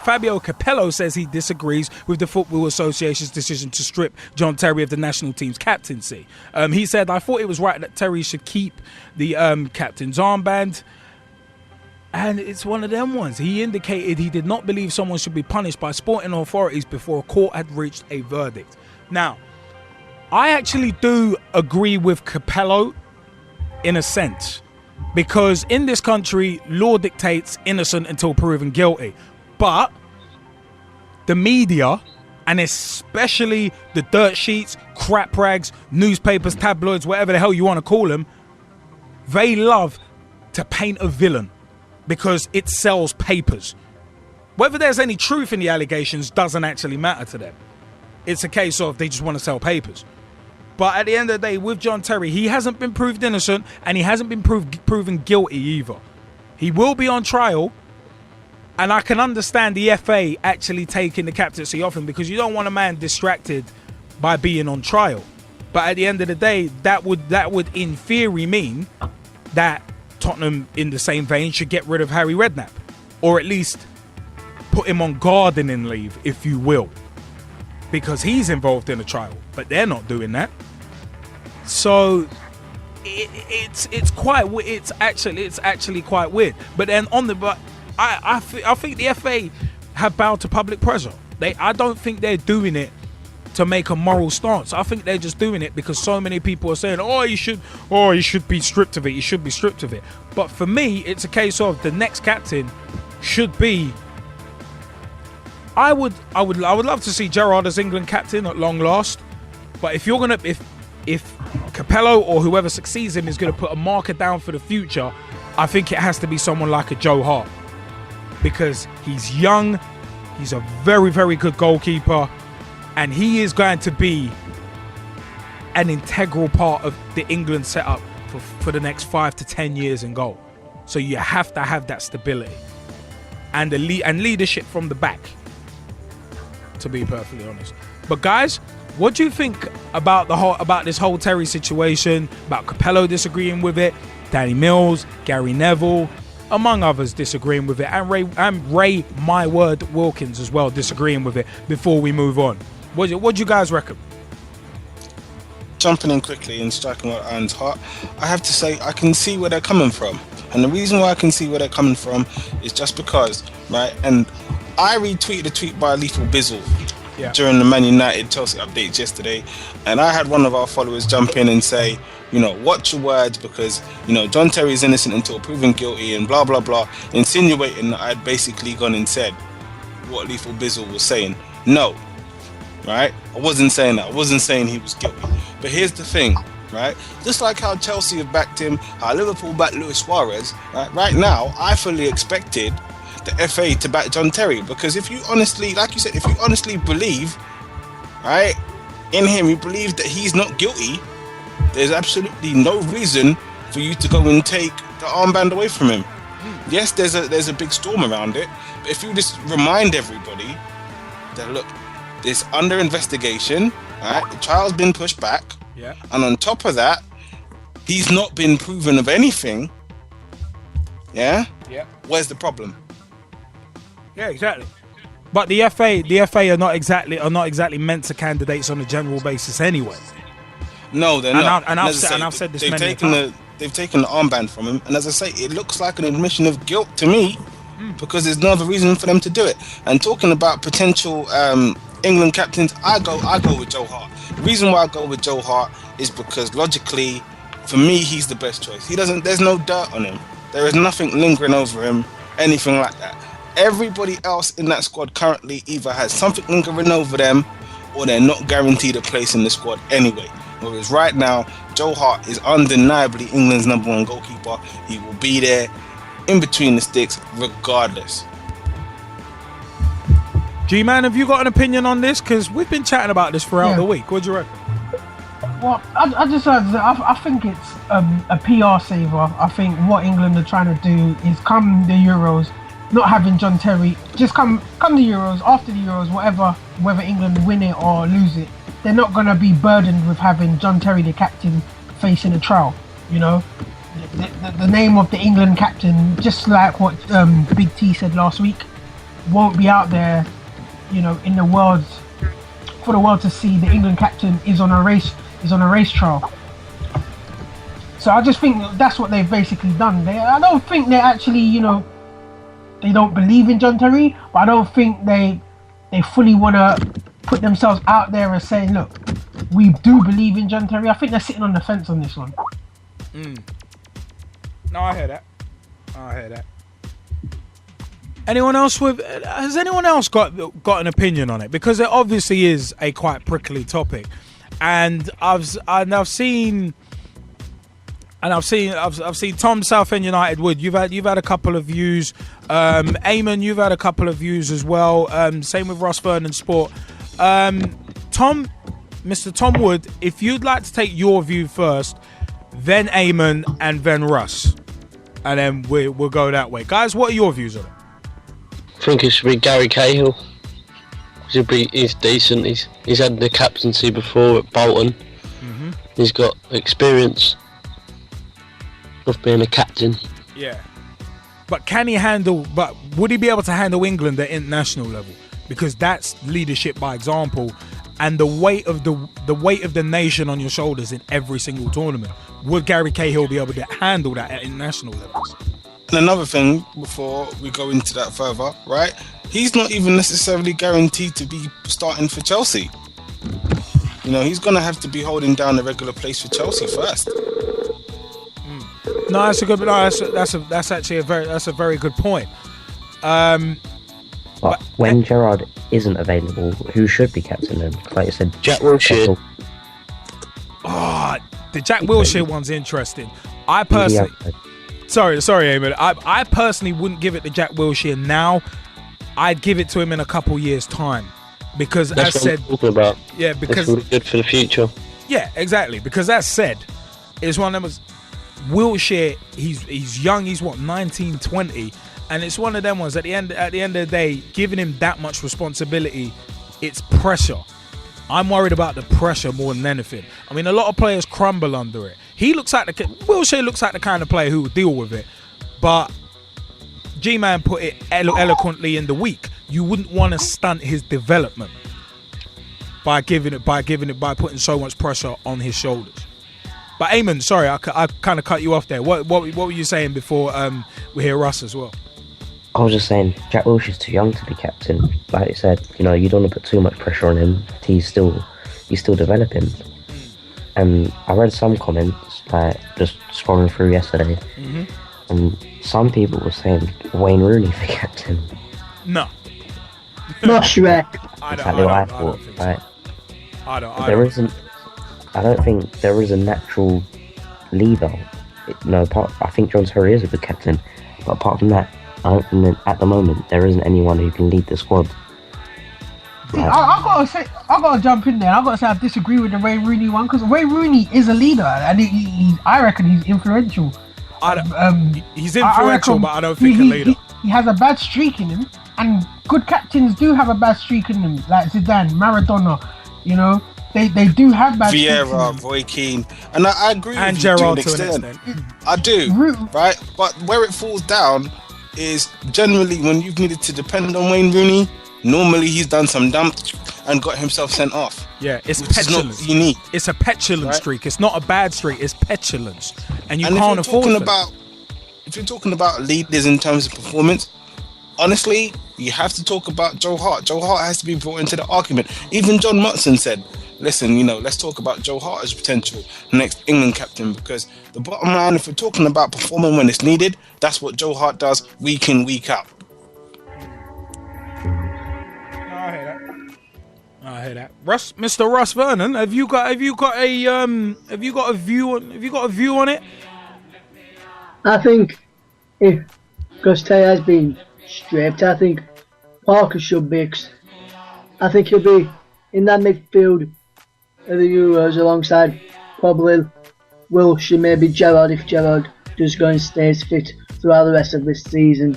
Fabio Capello says he disagrees with the Football Association's decision to strip John Terry of the national team's captaincy. He said, I thought it was right that Terry should keep the captain's armband. And it's one of them ones. He indicated he did not believe someone should be punished by sporting authorities before a court had reached a verdict. Now, I actually do agree with Capello in a sense, because in this country, law dictates innocent until proven guilty. But the media, and especially the dirt sheets, crap rags, newspapers, tabloids, whatever the hell you want to call them, they love to paint a villain because it sells papers. Whether there's any truth in the allegations doesn't actually matter to them. It's a case of they just want to sell papers. But at the end of the day, with John Terry, he hasn't been proved innocent and he hasn't been proven guilty either. He will be on trial, and I can understand the FA actually taking the captaincy off him because you don't want a man distracted by being on trial. But at the end of the day, that would in theory mean that Tottenham, in the same vein, should get rid of Harry Redknapp, or at least put him on gardening leave, if you will, because he's involved in a trial. But they're not doing that. So it's actually quite weird. But then I think the FA have bowed to public pressure. I don't think they're doing it to make a moral stance. I think they're just doing it because so many people are saying, he should be stripped of it. He should be stripped of it. But for me, it's a case of the next captain should be. I would love to see Gerrard as England captain at long last. But if Capello or whoever succeeds him is going to put a marker down for the future, I think it has to be someone like a Joe Hart, because he's young, he's a very, very good goalkeeper, and he is going to be an integral part of the England setup for the next 5 to 10 years in goal. So you have to have that stability and leadership from the back, to be perfectly honest. But guys, what do you think about this whole Terry situation, about Capello disagreeing with it, Danny Mills, Gary Neville, among others disagreeing with it, and Ray My Word Wilkins as well disagreeing with it, before we move on? What do you guys reckon? Jumping in quickly and striking while iron's hot, I have to say I can see where they're coming from. And the reason why I can see where they're coming from is just because, right, and I retweeted a tweet by Lethal Bizzle during the Man United Chelsea updates yesterday, and I had one of our followers jump in and say, watch your words, because John Terry is innocent until proven guilty and blah blah blah, insinuating that I'd basically gone and said what Lethal Bizzle was saying. No, right? I wasn't saying that. I wasn't saying he was guilty. But here's the thing, right? Just like how Chelsea have backed him, how Liverpool backed Luis Suarez, right now I fully expected the FA to back John Terry, because if you honestly, like you said, if you honestly believe, right, in him, you believe that he's not guilty, there's absolutely no reason for you to go and take the armband away from him. Yes, there's a big storm around it, but if you just remind everybody that, look, it's under investigation, right? The trial's been pushed back, and on top of that, he's not been proven of anything. Where's the problem? Yeah, exactly. But the FA are not exactly meant to candidates on a general basis anyway. No, they're not. And I've said this many times. They've taken the armband from him, and as I say, it looks like an admission of guilt to me, because there's no other reason for them to do it. And talking about potential England captains, I go with Joe Hart. The reason why I go with Joe Hart is because logically, for me, he's the best choice. There's no dirt on him. There is nothing lingering over him, anything like that. Everybody else in that squad currently either has something lingering over them, or they're not guaranteed a place in the squad anyway. Whereas right now, Joe Hart is undeniably England's #1 goalkeeper. He will be there in between the sticks regardless. G-Man, have you got an opinion on this? Because we've been chatting about this throughout the week. What do you reckon? Well, I think it's a PR saver. I think what England are trying to do is come the Euros, not having John Terry, just come the Euros, after the Euros, whether England win it or lose it, they're not going to be burdened with having John Terry, the captain, facing a trial. The name of the England captain, just like what Big T said last week, won't be out there, in the world for the world to see. The England captain is on a race trial. So I just think that's what they've basically done. I don't think they actually, they don't believe in John Terry, but I don't think they fully want to put themselves out there and say, look, we do believe in John Terry. I think they're sitting on the fence on this one. No, I hear that. Anyone else has anyone else got an opinion on it? Because it obviously is a quite prickly topic, and I've seen Tom, Southend United Wood. You've had a couple of views. Eamon, you've had a couple of views as well. Same with Ross Vernon Sport. Mr. Tom Wood, if you'd like to take your view first, then Eamon, and then Russ, and then we'll go that way. Guys, what are your views on it? I think it should be Gary Cahill. He's decent. He's had the captaincy before at Bolton. Mm-hmm. He's got experience of being a captain. Yeah. But would he be able to handle England at international level? Because that's leadership by example, and the weight of the nation on your shoulders in every single tournament. Would Gary Cahill be able to handle that at international levels? And another thing, before we go into that further, right? He's not even necessarily guaranteed to be starting for Chelsea. He's going to have to be holding down a regular place for Chelsea first. No, that's a good. No, that's actually a very good point. But when Gerrard isn't available, who should be captain then? Like you said, Jack Wilshere. The Jack Wilshere one's interesting. I personally, sorry, Eamon. I personally wouldn't give it to Jack Wilshere now. I'd give it to him in a couple years' time, because that's as said, what I'm talking about. Yeah, because it's really good for the future. Yeah, exactly. Because as said, it's one of them. Wilshere, he's young. He's 19, 20, and it's one of them ones. At the end of the day, giving him that much responsibility, it's pressure. I'm worried about the pressure more than anything. I mean, a lot of players crumble under it. Wilshere looks like the kind of player who will deal with it, but G-Man put it eloquently in the week. You wouldn't want to stunt his development by putting so much pressure on his shoulders. But Eamon, sorry, I kind of cut you off there. What were you saying before we hear Russ as well? I was just saying, Jack Wilshere's too young to be captain. Like I said, you don't want to put too much pressure on him. He's still developing. And I read some comments, like just scrolling through yesterday, and some people were saying Wayne Rooney for captain. No. Not Shrek. Exactly what I thought. Right? I don't think there is a natural leader. I think John Terry is a good captain, but apart from that, I don't think that at the moment there isn't anyone who can lead the squad. I gotta jump in there. I gotta say I disagree with the Wayne Rooney one, because Wayne Rooney is a leader, and I reckon he's influential. He's influential, but I don't think a leader. He has a bad streak in him, and good captains do have a bad streak in them, like Zidane, Maradona. They do have bad streaks. Vieira, Roy Keane, and I agree and with you Gerrard to an extent. I do, right? But where it falls down is generally when you've needed to depend on Wayne Rooney. Normally he's done some dump and got himself sent off. Yeah, it's petulance. Unique. It's a petulant streak. It's not a bad streak. It's petulance, and can't afford it. If you're talking about leaders in terms of performance, honestly, you have to talk about Joe Hart. Joe Hart has to be brought into the argument. Even John Motson said, listen, let's talk about Joe Hart as potential next England captain, because the bottom line, if we're talking about performing when it's needed, that's what Joe Hart does week in, week out. I hear that. Mr. Russ Vernon, have you got a view on it? I think because Tay has been stripped, I think Parker should be. I think he'll be in that midfield of the Euros alongside probably Wilshere, maybe Gerrard if Gerrard does go and stays fit throughout the rest of this season.